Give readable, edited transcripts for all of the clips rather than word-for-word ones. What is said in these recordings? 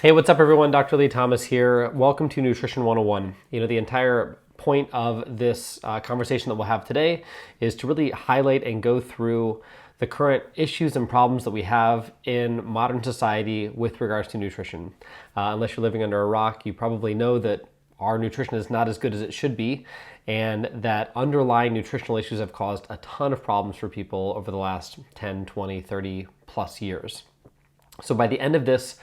Hey, what's up everyone? Dr. Lee Thomas here. Welcome to Nutrition 101. The entire point of this conversation that we'll have today is to really highlight and go through the current issues and problems that we have in modern society with regards to nutrition. Unless you're living under a rock, you probably know that our nutrition is not as good as it should be, and that underlying nutritional issues have caused a ton of problems for people over the last 10, 20, 30 plus years. So by the end of this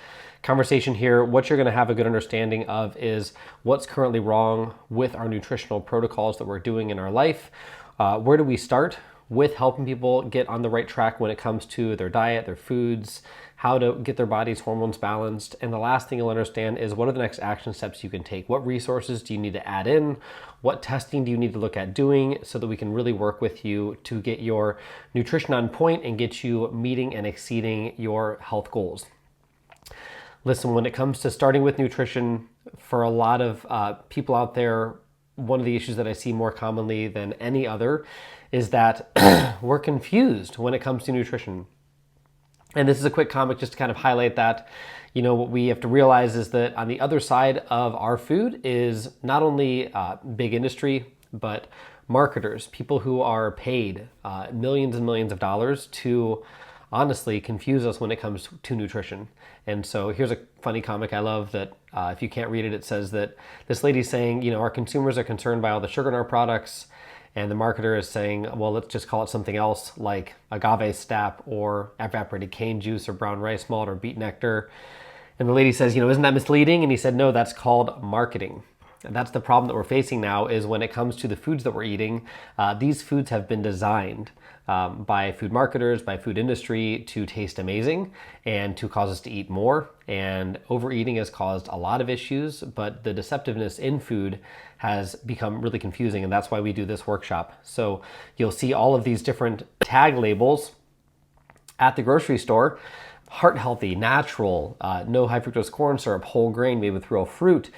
conversation here, what you're going to have a good understanding of is what's currently wrong with our nutritional protocols that we're doing in our life. Where do we start with helping people get on the right track when it comes to their diet, their foods, how to get their body's hormones balanced. And the last thing you'll understand is what are the next action steps you can take? What resources do you need to add in? What testing do you need to look at doing so that we can really work with you to get your nutrition on point and get you meeting and exceeding your health goals? Listen, when it comes to starting with nutrition, for a lot of people out there, one of the issues that I see more commonly than any other is that we're confused when it comes to nutrition. And this is a quick comment just to kind of highlight that. What we have to realize is that on the other side of our food is not only big industry, but marketers, people who are paid millions and millions of dollars to honestly confuse us when it comes to nutrition. And so here's a funny comic I love that if you can't read it, it says that this lady's saying, our consumers are concerned by all the sugar in our products. And the marketer is saying, well, let's just call it something else like agave sap or evaporated cane juice or brown rice malt or beet nectar. And the lady says, isn't that misleading? And he said, no, that's called marketing. And that's the problem that we're facing now is when it comes to the foods that we're eating, these foods have been designed by food marketers, by food industry to taste amazing and to cause us to eat more. And overeating has caused a lot of issues, but the deceptiveness in food has become really confusing, and that's why we do this workshop. So you'll see all of these different tag labels at the grocery store: heart healthy, natural, no high fructose corn syrup, whole grain, made with real fruit.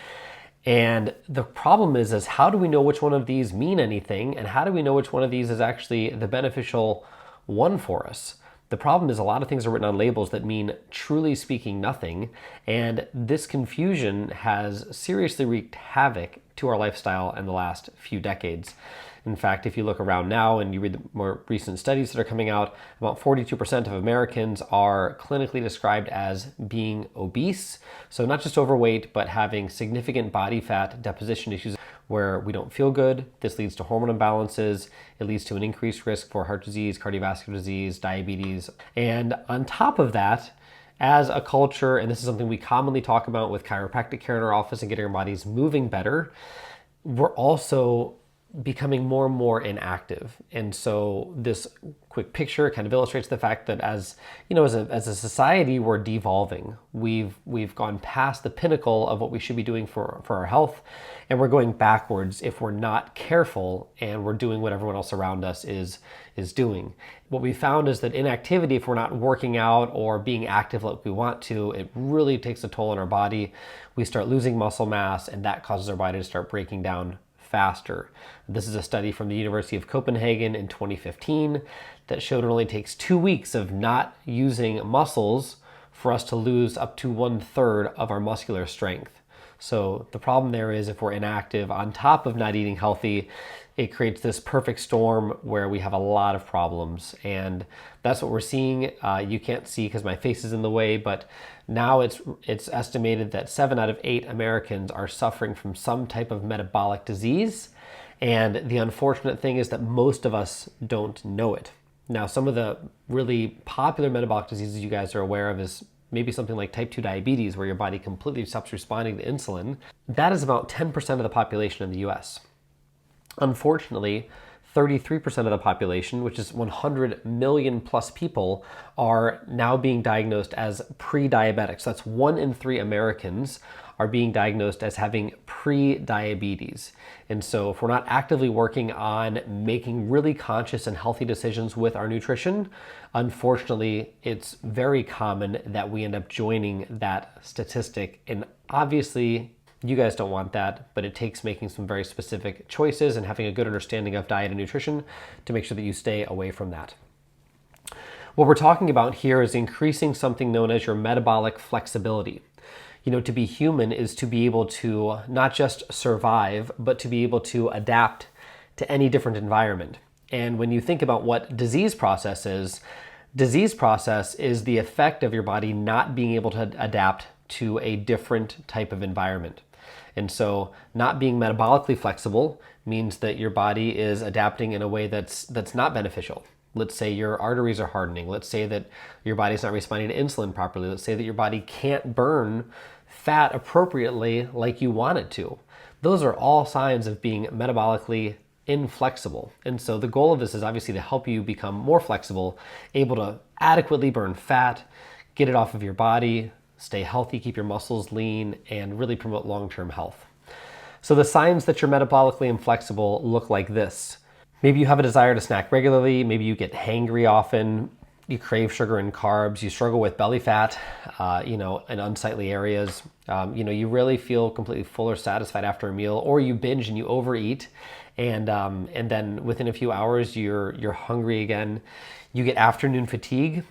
And the problem is how do we know which one of these mean anything, and how do we know which one of these is actually the beneficial one for us? The problem is a lot of things are written on labels that mean, truly speaking, nothing, and this confusion has seriously wreaked havoc to our lifestyle in the last few decades. In fact, if you look around now and you read the more recent studies that are coming out, about 42% of Americans are clinically described as being obese. So not just overweight, but having significant body fat deposition issues where we don't feel good. This leads to hormone imbalances. It leads to an increased risk for heart disease, cardiovascular disease, diabetes. And on top of that, as a culture, and this is something we commonly talk about with chiropractic care in our office and getting our bodies moving better, we're also becoming more and more inactive. And so this quick picture kind of illustrates the fact that as a society, we're devolving. We've gone past the pinnacle of what we should be doing for our health, and we're going backwards if we're not careful and we're doing what everyone else around us is doing. What we found is that inactivity, if we're not working out or being active like we want to, it really takes a toll on our body. We start losing muscle mass, and that causes our body to start breaking down faster. This is a study from the University of Copenhagen in 2015 that showed it only takes 2 weeks of not using muscles for us to lose up to 1/3 of our muscular strength. So the problem there is if we're inactive on top of not eating healthy, it creates this perfect storm where we have a lot of problems. And that's what we're seeing. You can't see because my face is in the way, but now it's estimated that 7 out of 8 Americans are suffering from some type of metabolic disease. And the unfortunate thing is that most of us don't know it. Now, some of the really popular metabolic diseases you guys are aware of is maybe something like type 2 diabetes, where your body completely stops responding to insulin. That is about 10% of the population in the US. Unfortunately, 33% of the population, which is 100 million plus people, are now being diagnosed as pre-diabetics. So that's 1 in 3 Americans are being diagnosed as having pre-diabetes. And so if we're not actively working on making really conscious and healthy decisions with our nutrition, unfortunately, it's very common that we end up joining that statistic. And obviously, you guys don't want that, but it takes making some very specific choices and having a good understanding of diet and nutrition to make sure that you stay away from that. What we're talking about here is increasing something known as your metabolic flexibility. To be human is to be able to not just survive, but to be able to adapt to any different environment. And when you think about what disease process is the effect of your body not being able to adapt to a different type of environment. And so not being metabolically flexible means that your body is adapting in a way that's not beneficial. Let's say your arteries are hardening. Let's say that your body's not responding to insulin properly. Let's say that your body can't burn fat appropriately like you want it to. Those are all signs of being metabolically inflexible. And so the goal of this is obviously to help you become more flexible, able to adequately burn fat, get it off of your body, stay healthy, keep your muscles lean, and really promote long-term health. So the signs that you're metabolically inflexible look like this. Maybe you have a desire to snack regularly. Maybe you get hangry often. You crave sugar and carbs. You struggle with belly fat, in unsightly areas. You really feel completely full or satisfied after a meal, or you binge and you overeat, and then within a few hours you're hungry again. You get afternoon fatigue.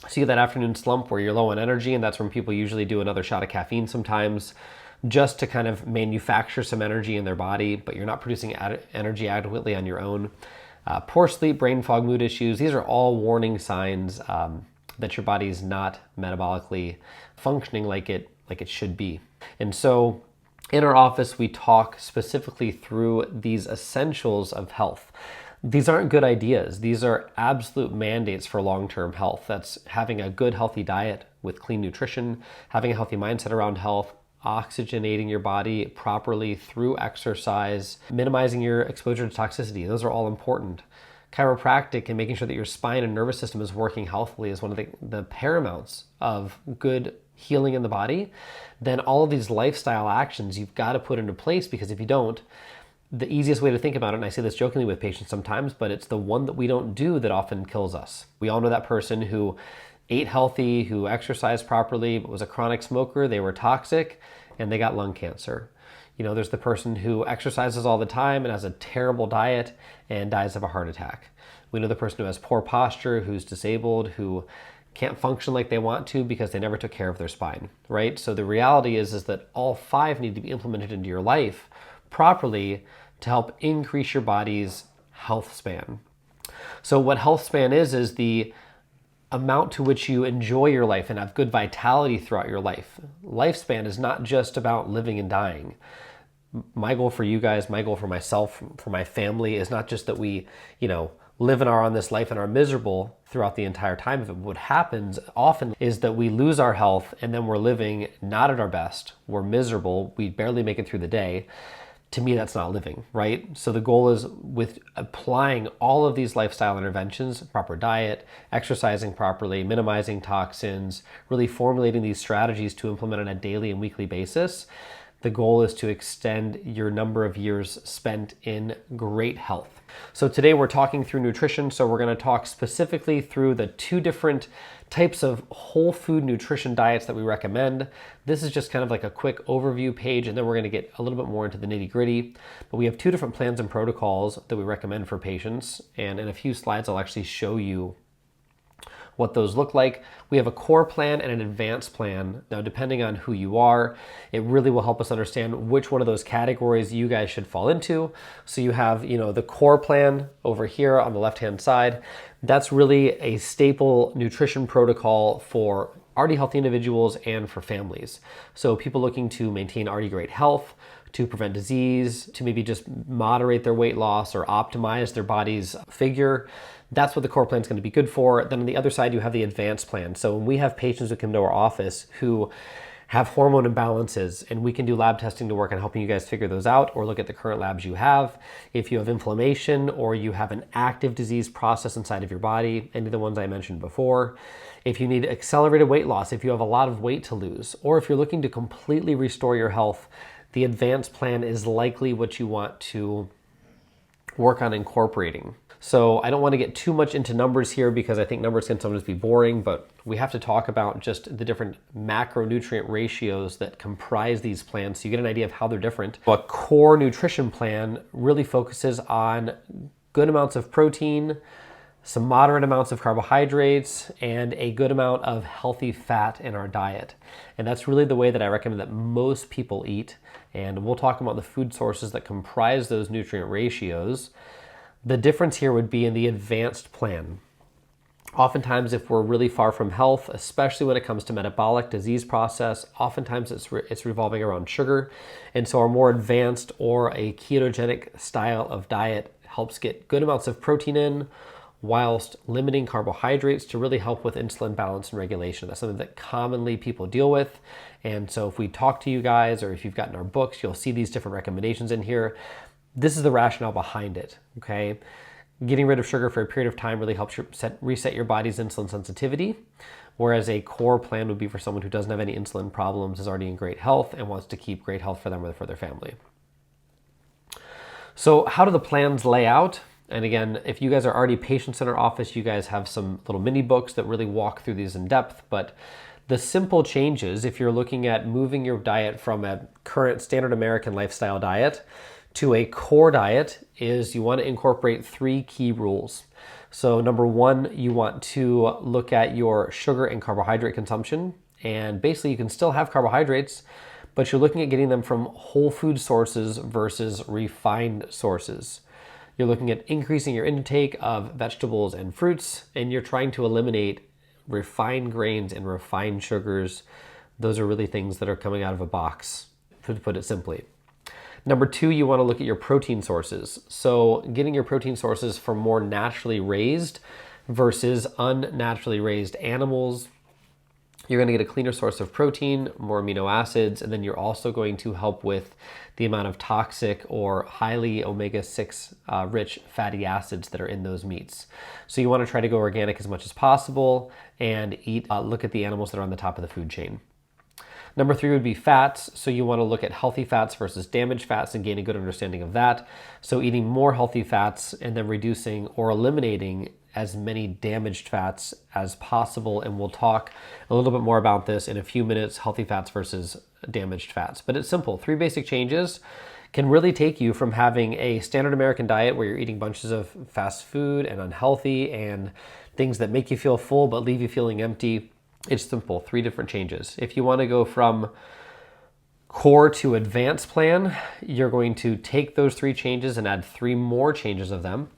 So you get that afternoon slump where you're low on energy, and that's when people usually do another shot of caffeine sometimes, just to kind of manufacture some energy in their body, but you're not producing energy adequately on your own. Poor sleep, brain fog, mood issues, these are all warning signs that your body is not metabolically functioning like it should be. And so in our office, we talk specifically through these essentials of health. These aren't good ideas. These are absolute mandates for long-term health. That's having a good, healthy diet with clean nutrition, having a healthy mindset around health, oxygenating your body properly through exercise, minimizing your exposure to toxicity. Those are all important. Chiropractic and making sure that your spine and nervous system is working healthily is one of the paramounts of good healing in the body. Then all of these lifestyle actions you've got to put into place, because if you don't, the easiest way to think about it, and I say this jokingly with patients sometimes, but it's the one that we don't do that often kills us. We all know that person who ate healthy, who exercised properly, but was a chronic smoker. They were toxic and they got lung cancer. There's the person who exercises all the time and has a terrible diet and dies of a heart attack. We know the person who has poor posture, who's disabled, who can't function like they want to because they never took care of their spine, right? So the reality is that all 5 need to be implemented into your life properly to help increase your body's health span. So what health span is the amount to which you enjoy your life and have good vitality throughout your life. Lifespan is not just about living and dying. My goal for you guys, my goal for myself, for my family is not just that we, live on this life and are miserable throughout the entire time of it. What happens often is that we lose our health and then we're living not at our best. We're miserable. We barely make it through the day. To me, that's not living, right? So the goal is with applying all of these lifestyle interventions, proper diet, exercising properly, minimizing toxins, really formulating these strategies to implement on a daily and weekly basis. The goal is to extend your number of years spent in great health. So today we're talking through nutrition. So we're going to talk specifically through the 2 different types of whole food nutrition diets that we recommend. This is just kind of like a quick overview page, and then we're going to get a little bit more into the nitty-gritty. But we have 2 different plans and protocols that we recommend for patients, and in a few slides I'll actually show you what those look like. We have a core plan and an advanced plan. Now, depending on who you are, it really will help us understand which one of those categories you guys should fall into. So you have, the core plan over here on the left-hand side. That's really a staple nutrition protocol for already healthy individuals and for families. So people looking to maintain already great health, to prevent disease, to maybe just moderate their weight loss or optimize their body's figure. That's what the core plan is going to be good for. Then on the other side, you have the advanced plan. So when we have patients who come to our office who have hormone imbalances, and we can do lab testing to work on helping you guys figure those out, or look at the current labs you have. If you have inflammation or you have an active disease process inside of your body, any of the ones I mentioned before. If you need accelerated weight loss, if you have a lot of weight to lose, or if you're looking to completely restore your health, the advanced plan is likely what you want to work on incorporating. So I don't want to get too much into numbers here because I think numbers can sometimes be boring, but we have to talk about just the different macronutrient ratios that comprise these plans so you get an idea of how they're different. A core nutrition plan really focuses on good amounts of protein, some moderate amounts of carbohydrates, and a good amount of healthy fat in our diet. And that's really the way that I recommend that most people eat. And we'll talk about the food sources that comprise those nutrient ratios. The difference here would be in the advanced plan. Oftentimes, if we're really far from health, especially when it comes to metabolic disease process, oftentimes it's revolving around sugar. And so our more advanced or a ketogenic style of diet helps get good amounts of protein in whilst limiting carbohydrates to really help with insulin balance and regulation. That's something that commonly people deal with. And so if we talk to you guys, or if you've gotten our books, you'll see these different recommendations in here. This is the rationale behind it, okay? Getting rid of sugar for a period of time really helps reset your body's insulin sensitivity, whereas a core plan would be for someone who doesn't have any insulin problems, is already in great health, and wants to keep great health for them or for their family. So how do the plans lay out? And again, if you guys are already patients in our office, you guys have some little mini books that really walk through these in depth. But the simple changes, if you're looking at moving your diet from a current standard American lifestyle diet to a core diet, is you want to incorporate 3 key rules. So number 1, you want to look at your sugar and carbohydrate consumption. And basically you can still have carbohydrates, but you're looking at getting them from whole food sources versus refined sources. You're looking at increasing your intake of vegetables and fruits, and you're trying to eliminate refined grains and refined sugars. Those are really things that are coming out of a box, to put it simply. Number 2, you want to look at your protein sources. So getting your protein sources from more naturally raised versus unnaturally raised animals. You're going to get a cleaner source of protein, more amino acids, and then you're also going to help with the amount of toxic or highly omega-6 rich fatty acids that are in those meats. So you want to try to go organic as much as possible and look at the animals that are on the top of the food chain. Number 3 would be fats. So you want to look at healthy fats versus damaged fats and gain a good understanding of that. So eating more healthy fats and then reducing or eliminating as many damaged fats as possible. And we'll talk a little bit more about this in a few minutes, healthy fats versus damaged fats. But it's simple. 3 basic changes can really take you from having a standard American diet where you're eating bunches of fast food and unhealthy and things that make you feel full but leave you feeling empty. It's simple, 3 different changes. If you want to go from core to advanced plan, you're going to take those 3 changes and add 3 more changes of them.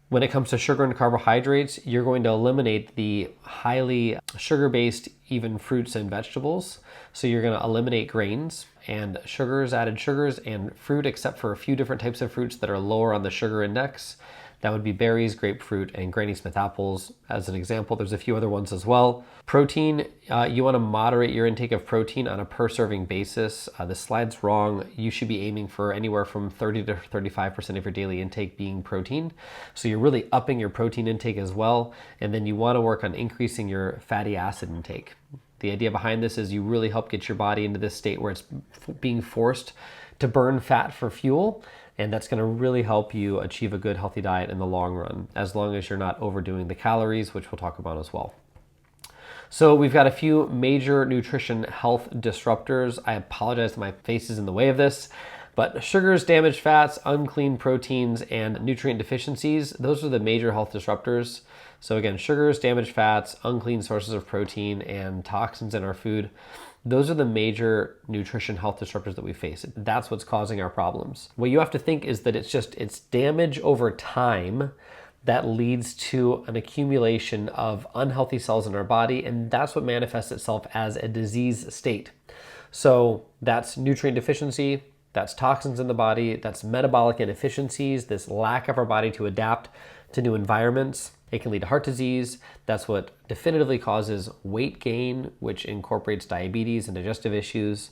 When it comes to sugar and carbohydrates, you're going to eliminate the highly sugar-based even fruits and vegetables. So you're going to eliminate grains and sugars, added sugars, and fruit, except for a few different types of fruits that are lower on the sugar index. That would be berries, grapefruit, and Granny Smith apples as an example. There's a few other ones as well. Protein, you want to moderate your intake of protein on a per serving basis. This slide's wrong. You should be aiming for anywhere from 30 to 35% of your daily intake being protein. So you're really upping your protein intake as well. And then you want to work on increasing your fatty acid intake. The idea behind this is you really help get your body into this state where it's being forced to burn fat for fuel. And that's going to really help you achieve a good, healthy diet in the long run, as long as you're not overdoing the calories, which we'll talk about as well. So we've got a few major nutrition health disruptors. I apologize that my face is in the way of this, but sugars, damaged fats, unclean proteins, and nutrient deficiencies, those are the major health disruptors. So again, sugars, damaged fats, unclean sources of protein, and toxins in our food. Those are the major nutrition health disruptors that we face. That's what's causing our problems. What you have to think is that it's damage over time that leads to an accumulation of unhealthy cells in our body, and that's what manifests itself as a disease state. So that's nutrient deficiency, that's toxins in the body, that's metabolic inefficiencies, this lack of our body to adapt to new environments. It can lead to heart disease. That's what definitively causes weight gain, which incorporates diabetes and digestive issues.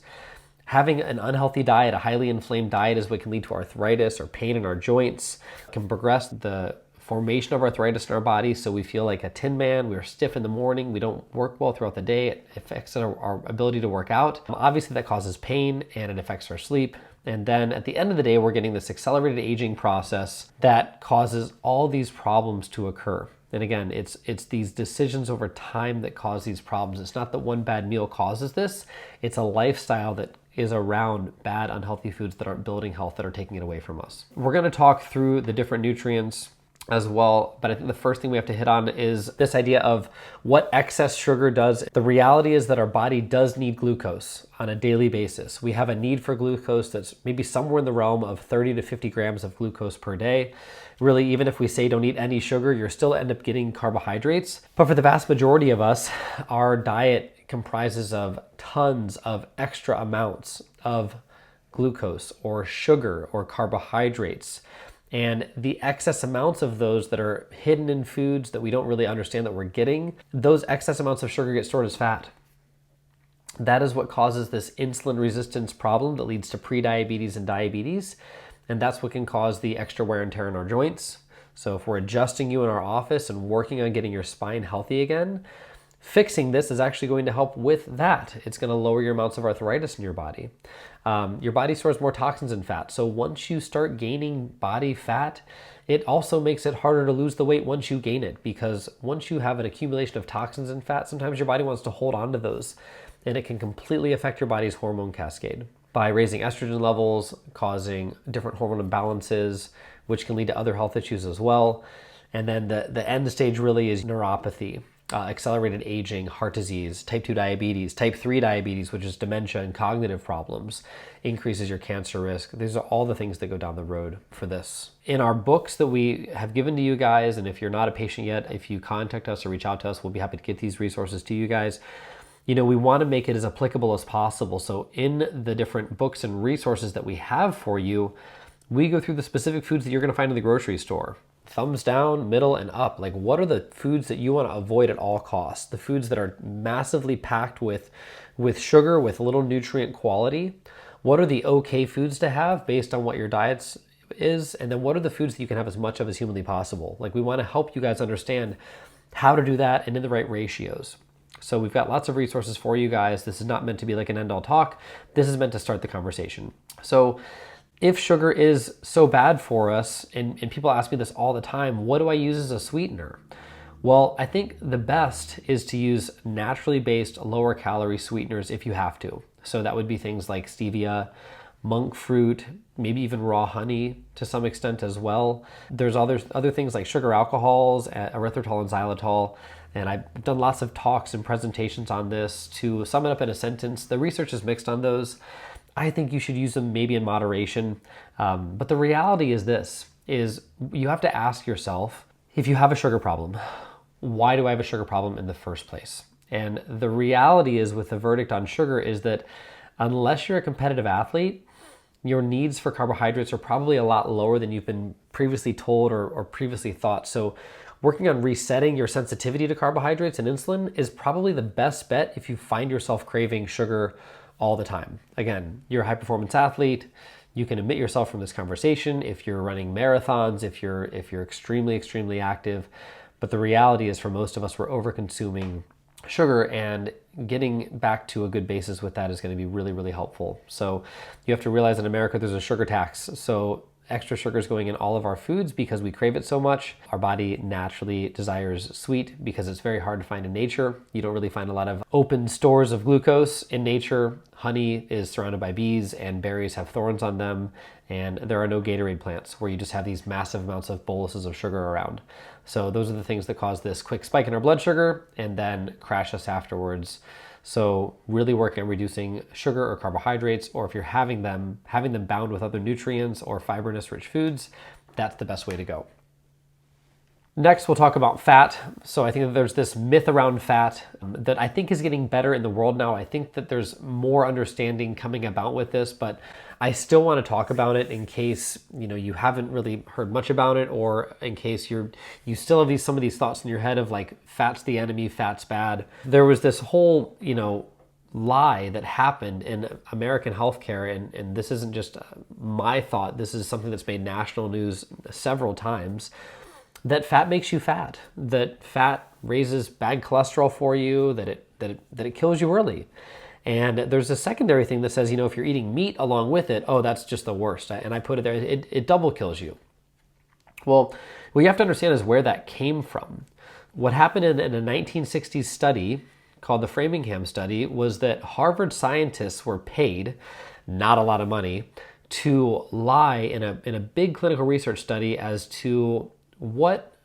Having an unhealthy diet, a highly inflamed diet, is what can lead to arthritis or pain in our joints. It can progress the formation of arthritis in our body, so we feel like a tin man. We're stiff in the morning. We don't work well throughout the day. It affects our ability to work out. Obviously, that causes pain and it affects our sleep. And then at the end of the day, we're getting this accelerated aging process that causes all these problems to occur. And again, it's these decisions over time that cause these problems. It's not that one bad meal causes this. It's a lifestyle that is around bad, unhealthy foods that aren't building health, that are taking it away from us. We're going to talk through the different nutrients as well. But I think the first thing we have to hit on is this idea of what excess sugar does. The reality is that our body does need glucose on a daily basis. We have a need for glucose that's maybe somewhere in the realm of 30 to 50 grams of glucose per day. Really, even if we say don't eat any sugar, you're still end up getting carbohydrates. But for the vast majority of us, our diet comprises of tons of extra amounts of glucose or sugar or carbohydrates. And the excess amounts of those that are hidden in foods that we don't really understand that we're getting, those excess amounts of sugar get stored as fat. That is what causes this insulin resistance problem that leads to prediabetes and diabetes. And that's what can cause the extra wear and tear in our joints. So if we're adjusting you in our office and working on getting your spine healthy again, fixing this is actually going to help with that. It's going to lower your amounts of arthritis in your body. Your body stores more toxins and fat. So once you start gaining body fat, it also makes it harder to lose the weight once you gain it, because once you have an accumulation of toxins and fat, sometimes your body wants to hold on to those, and it can completely affect your body's hormone cascade by raising estrogen levels, causing different hormone imbalances, which can lead to other health issues as well. And then the end stage really is neuropathy, accelerated aging, heart disease, type 2 diabetes, type 3 diabetes, which is dementia and cognitive problems, increases your cancer risk. These are all the things that go down the road for this. In our books that we have given to you guys, and if you're not a patient yet, if you contact us or reach out to us, we'll be happy to get these resources to you guys. We want to make it as applicable as possible. So in the different books and resources that we have for you, we go through the specific foods that you're going to find in the grocery store. Thumbs down, middle, and up. Like, what are the foods that you want to avoid at all costs? The foods that are massively packed with sugar, with little nutrient quality. What are the okay foods to have based on what your diet is? And then what are the foods that you can have as much of as humanly possible? Like, we want to help you guys understand how to do that and in the right ratios. So we've got lots of resources for you guys. This is not meant to be like an end-all talk. This is meant to start the conversation. So if sugar is so bad for us, and people ask me this all the time, what do I use as a sweetener? Well, I think the best is to use naturally based lower calorie sweeteners if you have to. So that would be things like stevia, monk fruit, maybe even raw honey to some extent as well. There's other things like sugar alcohols, erythritol and xylitol. And I've done lots of talks and presentations on this. To sum it up in a sentence, the research is mixed on those. I think you should use them maybe in moderation. But the reality is this, is you have to ask yourself, if you have a sugar problem, why do I have a sugar problem in the first place? And the reality is with the verdict on sugar is that unless you're a competitive athlete, your needs for carbohydrates are probably a lot lower than you've been previously told or previously thought. So working on resetting your sensitivity to carbohydrates and insulin is probably the best bet if you find yourself craving sugar all the time. Again, you're a high performance athlete. You can omit yourself from this conversation if you're running marathons, if you're extremely, extremely active. But the reality is for most of us, we're over consuming sugar, and getting back to a good basis with that is going to be really, really helpful. So you have to realize in America, there's a sugar tax. So extra sugar is going in all of our foods because we crave it so much. Our body naturally desires sweet because it's very hard to find in nature. You don't really find a lot of open stores of glucose in nature. Honey is surrounded by bees and berries have thorns on them. And there are no Gatorade plants where you just have these massive amounts of boluses of sugar around. So those are the things that cause this quick spike in our blood sugar and then crash us afterwards. So really working on reducing sugar or carbohydrates, or if you're having them bound with other nutrients or fibrinous rich foods, that's the best way to go. Next, we'll talk about fat. So I think that there's this myth around fat that I think is getting better in the world now. I think that there's more understanding coming about with this, but I still want to talk about it in case you haven't really heard much about it, or in case you still have some of these thoughts in your head of like fat's the enemy, fat's bad. There was this whole lie that happened in American healthcare, and this isn't just my thought. This is something that's made national news several times. That fat makes you fat, that fat raises bad cholesterol for you, that it kills you early. And there's a secondary thing that says, if you're eating meat along with it, oh, that's just the worst. And I put it there, it double kills you. Well, what you have to understand is where that came from. What happened in a 1960s study called the Framingham study was that Harvard scientists were paid, not a lot of money, to lie in a big clinical research study as to what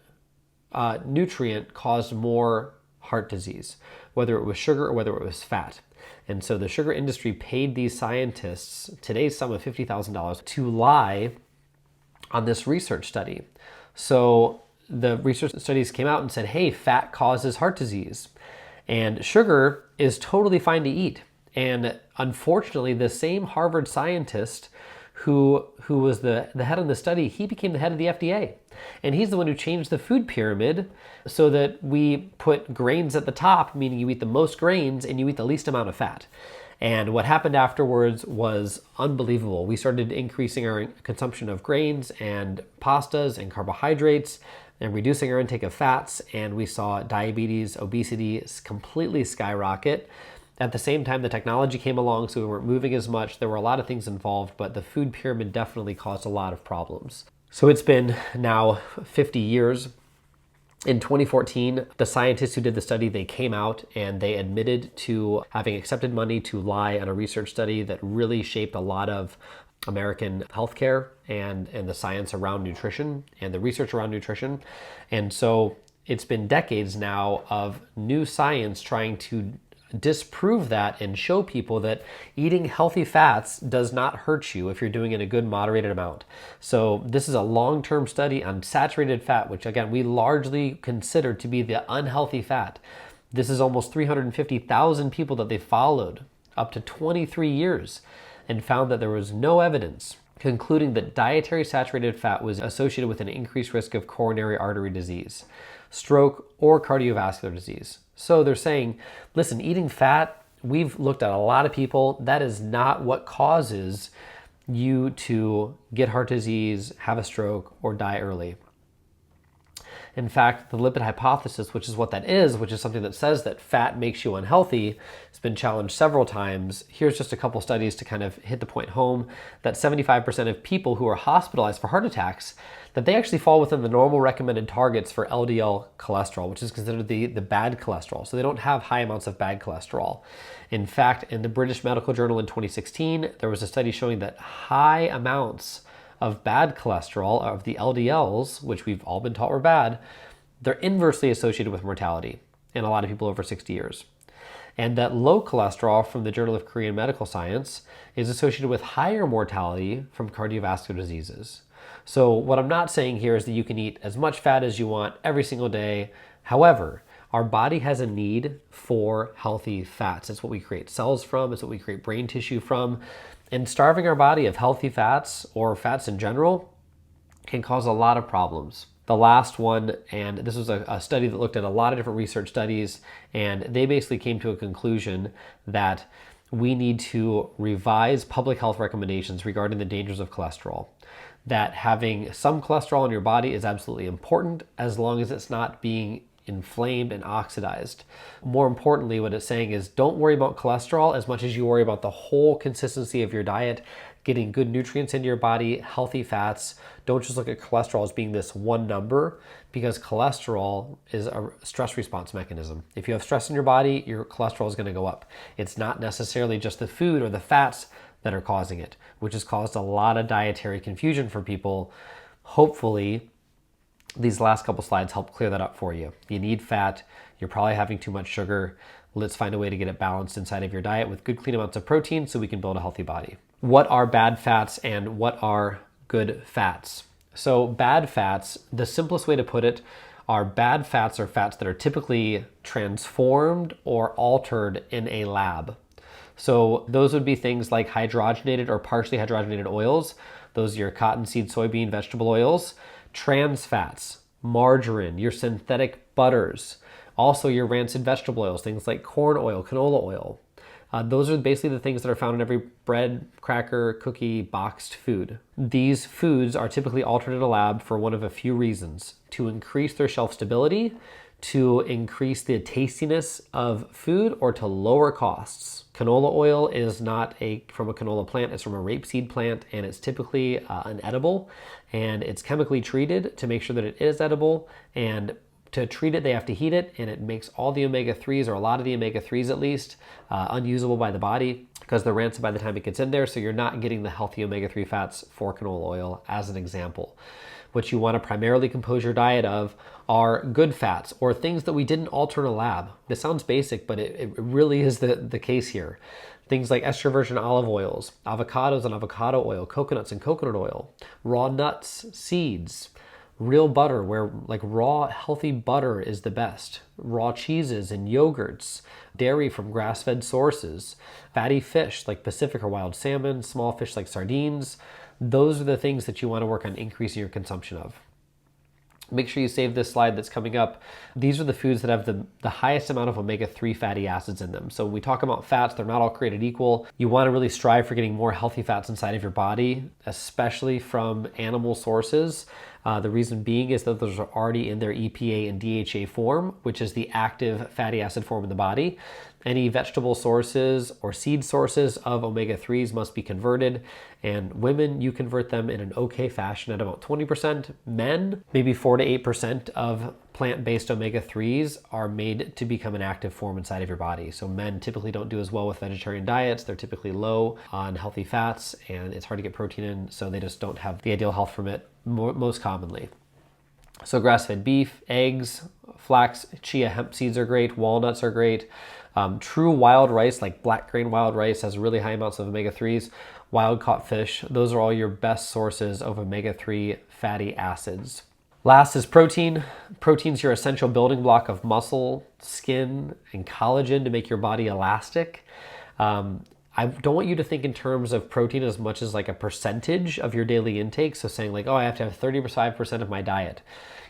nutrient caused more heart disease, whether it was sugar or whether it was fat. And so the sugar industry paid these scientists today's sum of $50,000 to lie on this research study. So the research studies came out and said, hey, fat causes heart disease and sugar is totally fine to eat. And unfortunately, the same Harvard scientist who was the head of the study, he became the head of the FDA. And he's the one who changed the food pyramid so that we put grains at the top, meaning you eat the most grains and you eat the least amount of fat. And what happened afterwards was unbelievable. We started increasing our consumption of grains and pastas and carbohydrates and reducing our intake of fats. And we saw diabetes, obesity completely skyrocket. At the same time, the technology came along, so we weren't moving as much. There were a lot of things involved, but the food pyramid definitely caused a lot of problems. So it's been now 50 years. In 2014, the scientists who did the study, they came out and they admitted to having accepted money to lie on a research study that really shaped a lot of American healthcare and the science around nutrition and the research around nutrition. And so it's been decades now of new science trying to disprove that and show people that eating healthy fats does not hurt you if you're doing it in a good moderated amount. So this is a long-term study on saturated fat, which again, we largely consider to be the unhealthy fat. This is almost 350,000 people that they followed up to 23 years and found that there was no evidence concluding that dietary saturated fat was associated with an increased risk of coronary artery disease, stroke, or cardiovascular disease. So they're saying, listen, eating fat, we've looked at a lot of people, that is not what causes you to get heart disease, have a stroke, or die early. In fact, the lipid hypothesis, which is what that is, which is something that says that fat makes you unhealthy, has been challenged several times. Here's just a couple studies to kind of hit the point home that 75% of people who are hospitalized for heart attacks, that they actually fall within the normal recommended targets for LDL cholesterol, which is considered the bad cholesterol. So they don't have high amounts of bad cholesterol. In fact, in the British Medical Journal in 2016, there was a study showing that high amounts of bad cholesterol, of the LDLs, which we've all been taught were bad, they're inversely associated with mortality in a lot of people over 60 years. And that low cholesterol from the Journal of Korean Medical Science is associated with higher mortality from cardiovascular diseases. So what I'm not saying here is that you can eat as much fat as you want every single day. However, our body has a need for healthy fats. It's what we create cells from. It's what we create brain tissue from. And starving our body of healthy fats or fats in general can cause a lot of problems. The last one, and this was a study that looked at a lot of different research studies, and they basically came to a conclusion that we need to revise public health recommendations regarding the dangers of cholesterol. That having some cholesterol in your body is absolutely important as long as it's not being inflamed and oxidized. More importantly, what it's saying is don't worry about cholesterol as much as you worry about the whole consistency of your diet, getting good nutrients into your body, healthy fats. Don't just look at cholesterol as being this one number, because cholesterol is a stress response mechanism. If you have stress in your body, your cholesterol is going to go up. It's not necessarily just the food or the fats that are causing it, which has caused a lot of dietary confusion for people. Hopefully, these last couple slides help clear that up for you. You need fat. You're probably having too much sugar. Let's find a way to get it balanced inside of your diet with good, clean amounts of protein so we can build a healthy body. What are bad fats and what are good fats? So bad fats, the simplest way to put it, are bad fats or fats that are typically transformed or altered in a lab. So those would be things like hydrogenated or partially hydrogenated oils. Those are your cottonseed, soybean, vegetable oils. Trans fats, margarine, your synthetic butters, also your rancid vegetable oils, things like corn oil, canola oil. Those are basically the things that are found in every bread, cracker, cookie, boxed food. These foods are typically altered in a lab for one of a few reasons: to increase their shelf stability, to increase the tastiness of food, or to lower costs. Canola oil is not from a canola plant, it's from a rapeseed plant, and it's typically an edible, and it's chemically treated to make sure that it is edible. And to treat it, they have to heat it, and it makes all the omega-3s, or a lot of the omega-3s at least, unusable by the body because they're rancid by the time it gets in there, so you're not getting the healthy omega-3 fats for canola oil, as an example. What you want to primarily compose your diet of are good fats or things that we didn't alter in a lab. This sounds basic, but it really is the case here. Things like extra virgin olive oils, avocados and avocado oil, coconuts and coconut oil, raw nuts, seeds, real butter, where like raw healthy butter is the best, raw cheeses and yogurts, dairy from grass-fed sources, fatty fish like Pacific or wild salmon, small fish like sardines. Those are the things that you want to work on increasing your consumption of. Make sure you save this slide that's coming up. These are the foods that have the highest amount of omega-3 fatty acids in them. So when we talk about fats, they're not all created equal. You want to really strive for getting more healthy fats inside of your body, especially from animal sources. The reason being is that those are already in their EPA and DHA form, which is the active fatty acid form in the body. Any vegetable sources or seed sources of omega-3s must be converted, and women, you convert them in an okay fashion at about 20%. Men, maybe 4 to 8% of plant-based omega-3s are made to become an active form inside of your body. So men typically don't do as well with vegetarian diets. They're typically low on healthy fats, and it's hard to get protein in, so they just don't have the ideal health from it most commonly. So grass-fed beef, eggs, flax, chia, hemp seeds are great. Walnuts are great. True wild rice, like black grain wild rice, has really high amounts of omega-3s. Wild caught fish, those are all your best sources of omega-3 fatty acids. Last is protein. Protein's your essential building block of muscle, skin, and collagen to make your body elastic. I don't want you to think in terms of protein as much as like a percentage of your daily intake. So saying like, oh, I have to have 35% of my diet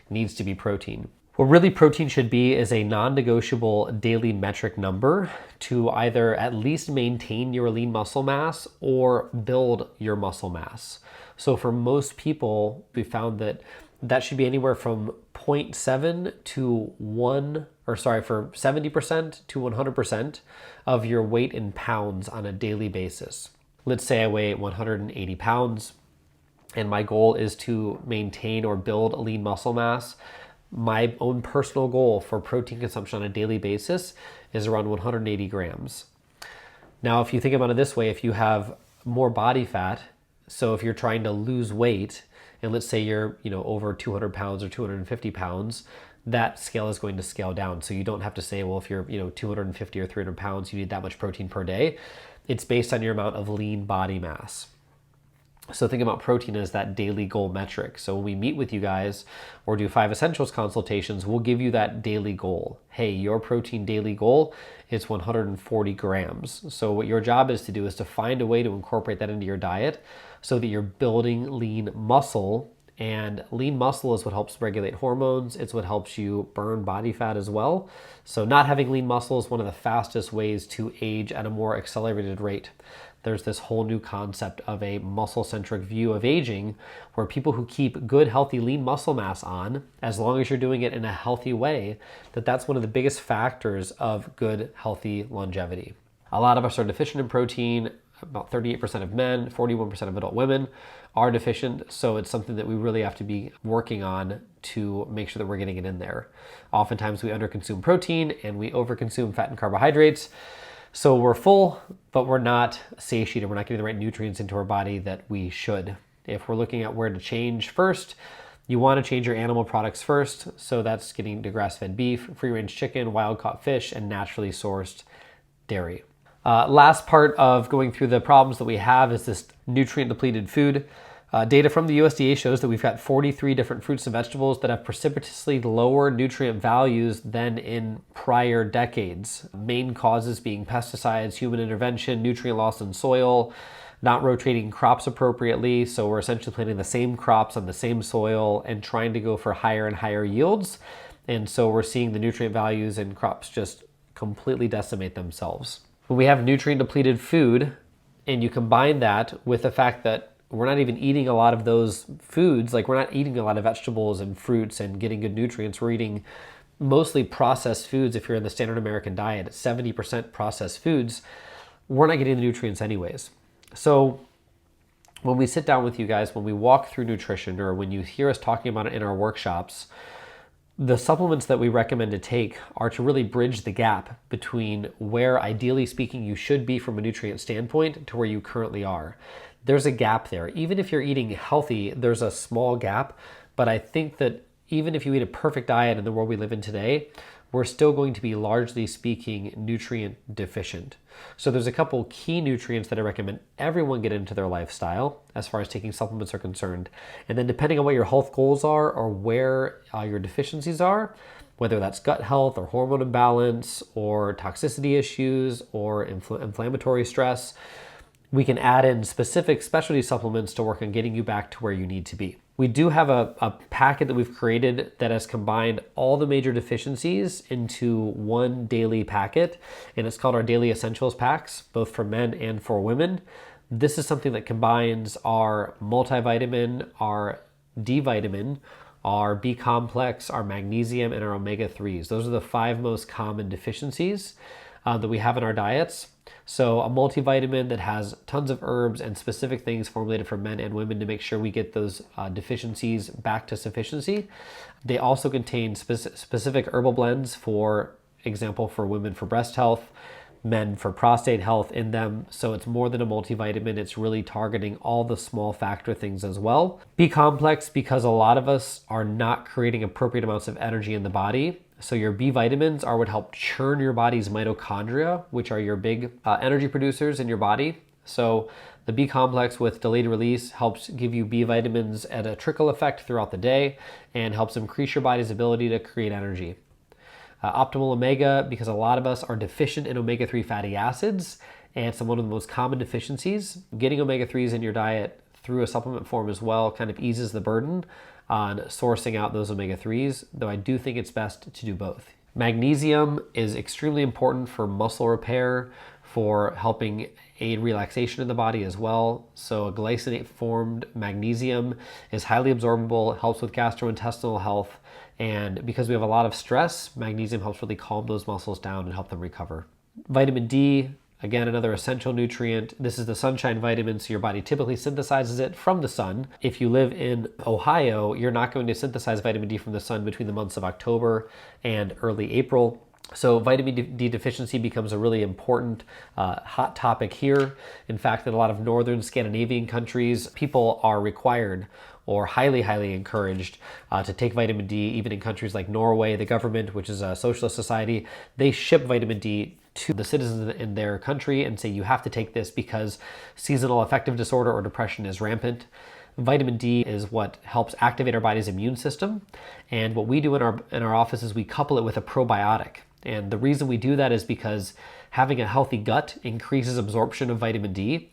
needs to be protein. What really protein should be is a non-negotiable daily metric number to either at least maintain your lean muscle mass or build your muscle mass. So for most people, we found that should be anywhere from 0.7 to 1, or sorry, for 70% to 100% of your weight in pounds on a daily basis. Let's say I weigh 180 pounds and my goal is to maintain or build lean muscle mass. My own personal goal for protein consumption on a daily basis is around 180 grams. Now, if you think about it this way, if you have more body fat, so if you're trying to lose weight, and let's say you're over 200 pounds or 250 pounds, that scale is going to scale down. So you don't have to say, well, if you're 250 or 300 pounds, you need that much protein per day. It's based on your amount of lean body mass. So think about protein as that daily goal metric. So when we meet with you guys or do 5 essentials consultations, we'll give you that daily goal. Hey, your protein daily goal is 140 grams. So what your job is to do is to find a way to incorporate that into your diet so that you're building lean muscle. And lean muscle is what helps regulate hormones. It's what helps you burn body fat as well. So not having lean muscle is one of the fastest ways to age at a more accelerated rate. There's this whole new concept of a muscle-centric view of aging where people who keep good, healthy, lean muscle mass on, as long as you're doing it in a healthy way, that's one of the biggest factors of good, healthy longevity. A lot of us are deficient in protein. About 38% of men, 41% of adult women are deficient. So it's something that we really have to be working on to make sure that we're getting it in there. Oftentimes we underconsume protein and we overconsume fat and carbohydrates. So we're full, but we're not satiated. We're not getting the right nutrients into our body that we should. If we're looking at where to change first, you want to change your animal products first. So that's getting to grass-fed beef, free-range chicken, wild-caught fish, and naturally sourced dairy. Last part of going through the problems that we have is this nutrient-depleted food. Data from the USDA shows that we've got 43 different fruits and vegetables that have precipitously lower nutrient values than in prior decades. Main causes being pesticides, human intervention, nutrient loss in soil, not rotating crops appropriately. So we're essentially planting the same crops on the same soil and trying to go for higher and higher yields. And so we're seeing the nutrient values in crops just completely decimate themselves. When we have nutrient depleted food and you combine that with the fact that we're not even eating a lot of those foods, like we're not eating a lot of vegetables and fruits and getting good nutrients, we're eating mostly processed foods. If you're in the standard American diet, 70% processed foods, we're not getting the nutrients anyways. So when we sit down with you guys, when we walk through nutrition or when you hear us talking about it in our workshops, the supplements that we recommend to take are to really bridge the gap between where, ideally speaking, you should be from a nutrient standpoint to where you currently are. There's a gap there. Even if you're eating healthy, there's a small gap But I think that even if you eat a perfect diet in the world we live in today, we're still going to be, largely speaking, nutrient deficient. So there's a couple key nutrients that I recommend everyone get into their lifestyle as far as taking supplements are concerned. And then depending on what your health goals are or where your deficiencies are, whether that's gut health or hormone imbalance or toxicity issues or inflammatory stress, we can add in specific specialty supplements to work on getting you back to where you need to be. We do have a packet that we've created that has combined all the major deficiencies into one daily packet, and it's called our Daily Essentials Packs, both for men and for women. This is something that combines our multivitamin, our D vitamin, our B complex, our magnesium, and our omega-3s. Those are the 5 most common deficiencies that we have in our diets. So a multivitamin that has tons of herbs and specific things formulated for men and women to make sure we get those deficiencies back to sufficiency. They also contain specific herbal blends, for example, for women for breast health, men for prostate health in them. So it's more than a multivitamin. It's really targeting all the small factor things as well. B complex, because a lot of us are not creating appropriate amounts of energy in the body. So your B vitamins are what help churn your body's mitochondria, which are your big energy producers in your body. So the B complex with delayed release helps give you B vitamins at a trickle effect throughout the day and helps increase your body's ability to create energy. Optimal omega, because a lot of us are deficient in omega-3 fatty acids, and it's one of the most common deficiencies. Getting omega-3s in your diet through a supplement form as well kind of eases the burden on sourcing out those omega-3s, though I do think it's best to do both. Magnesium is extremely important for muscle repair, for helping aid relaxation in the body as well. So a glycinate formed magnesium is highly absorbable, helps with gastrointestinal health, and because we have a lot of stress, magnesium helps really calm those muscles down and help them recover. Vitamin D, again, another essential nutrient. This is the sunshine vitamin, so your body typically synthesizes it from the sun. If you live in Ohio, you're not going to synthesize vitamin D from the sun between the months of October and early April. So vitamin D deficiency becomes a really important hot topic here. In fact, in a lot of northern Scandinavian countries, people are required or highly, highly encouraged to take vitamin D. Even in countries like Norway, the government, which is a socialist society, they ship vitamin D to the citizens in their country and say you have to take this because seasonal affective disorder or depression is rampant. Vitamin D is what helps activate our body's immune system. And what we do in our office is we couple it with a probiotic. And the reason we do that is because having a healthy gut increases absorption of vitamin D.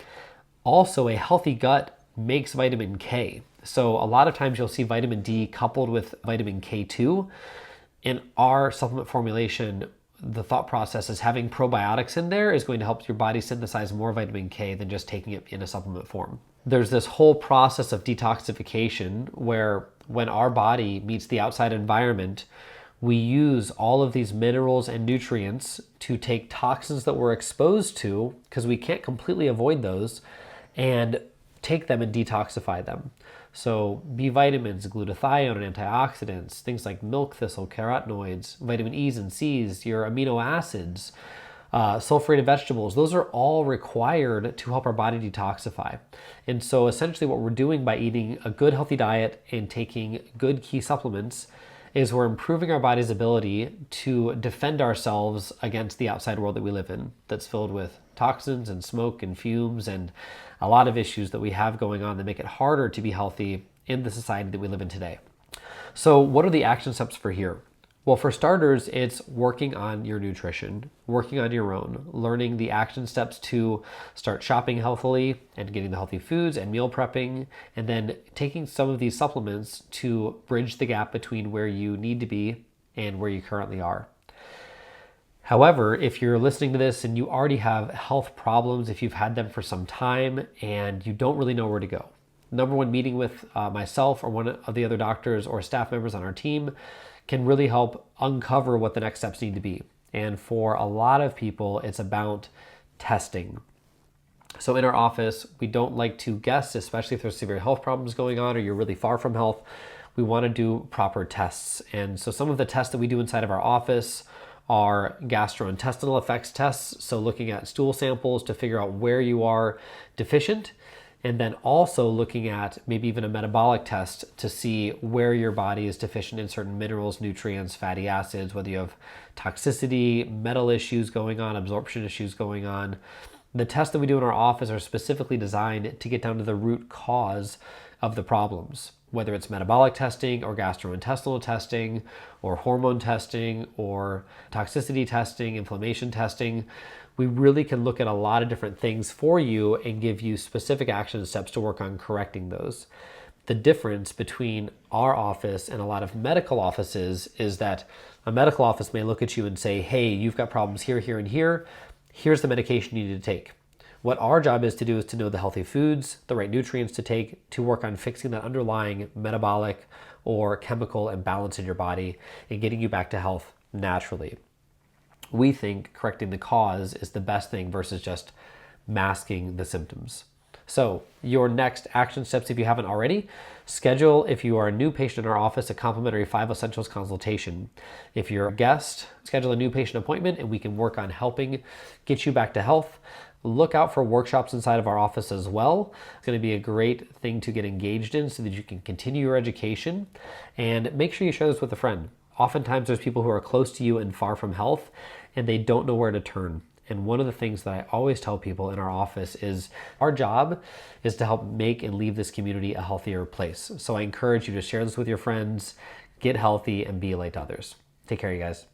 Also, a healthy gut makes vitamin K. So a lot of times you'll see vitamin D coupled with vitamin K2. In our supplement formulation, the thought process is having probiotics in there is going to help your body synthesize more vitamin K than just taking it in a supplement form. There's this whole process of detoxification where when our body meets the outside environment, we use all of these minerals and nutrients to take toxins that we're exposed to, because we can't completely avoid those, and take them and detoxify them. So B vitamins, glutathione, and antioxidants, things like milk thistle, carotenoids, vitamin E's and C's, your amino acids, sulfurated vegetables, those are all required to help our body detoxify. And so essentially what we're doing by eating a good healthy diet and taking good key supplements is we're improving our body's ability to defend ourselves against the outside world that we live in, that's filled with toxins and smoke and fumes and a lot of issues that we have going on that make it harder to be healthy in the society that we live in today. So what are the action steps for here? Well, for starters, it's working on your nutrition, working on your own, learning the action steps to start shopping healthily and getting the healthy foods and meal prepping, and then taking some of these supplements to bridge the gap between where you need to be and where you currently are. However, if you're listening to this and you already have health problems, if you've had them for some time and you don't really know where to go, number one, meeting with myself or one of the other doctors or staff members on our team can really help uncover what the next steps need to be. And for a lot of people, it's about testing. So in our office, we don't like to guess, especially if there's severe health problems going on or you're really far from health. We want to do proper tests. And so some of the tests that we do inside of our office are gastrointestinal effects tests. So looking at stool samples to figure out where you are deficient. And then also looking at maybe even a metabolic test to see where your body is deficient in certain minerals, nutrients, fatty acids, whether you have toxicity, metal issues going on, absorption issues going on. The tests that we do in our office are specifically designed to get down to the root cause of the problems, whether it's metabolic testing or gastrointestinal testing or hormone testing or toxicity testing, inflammation testing. We really can look at a lot of different things for you and give you specific action steps to work on correcting those. The difference between our office and a lot of medical offices is that a medical office may look at you and say, hey, you've got problems here, here, and here. Here's the medication you need to take. What our job is to do is to know the healthy foods, the right nutrients to take, to work on fixing that underlying metabolic or chemical imbalance in your body and getting you back to health naturally. We think correcting the cause is the best thing versus just masking the symptoms. So your next action steps, if you haven't already, schedule, if you are a new patient in our office, a complimentary 5 Essentials consultation. If you're a guest, schedule a new patient appointment and we can work on helping get you back to health. Look out for workshops inside of our office as well. It's going to be a great thing to get engaged in so that you can continue your education, and make sure you share this with a friend. Oftentimes there's people who are close to you and far from health and they don't know where to turn. And one of the things that I always tell people in our office is our job is to help make and leave this community a healthier place. So I encourage you to share this with your friends, get healthy, and be a light to others. Take care, you guys.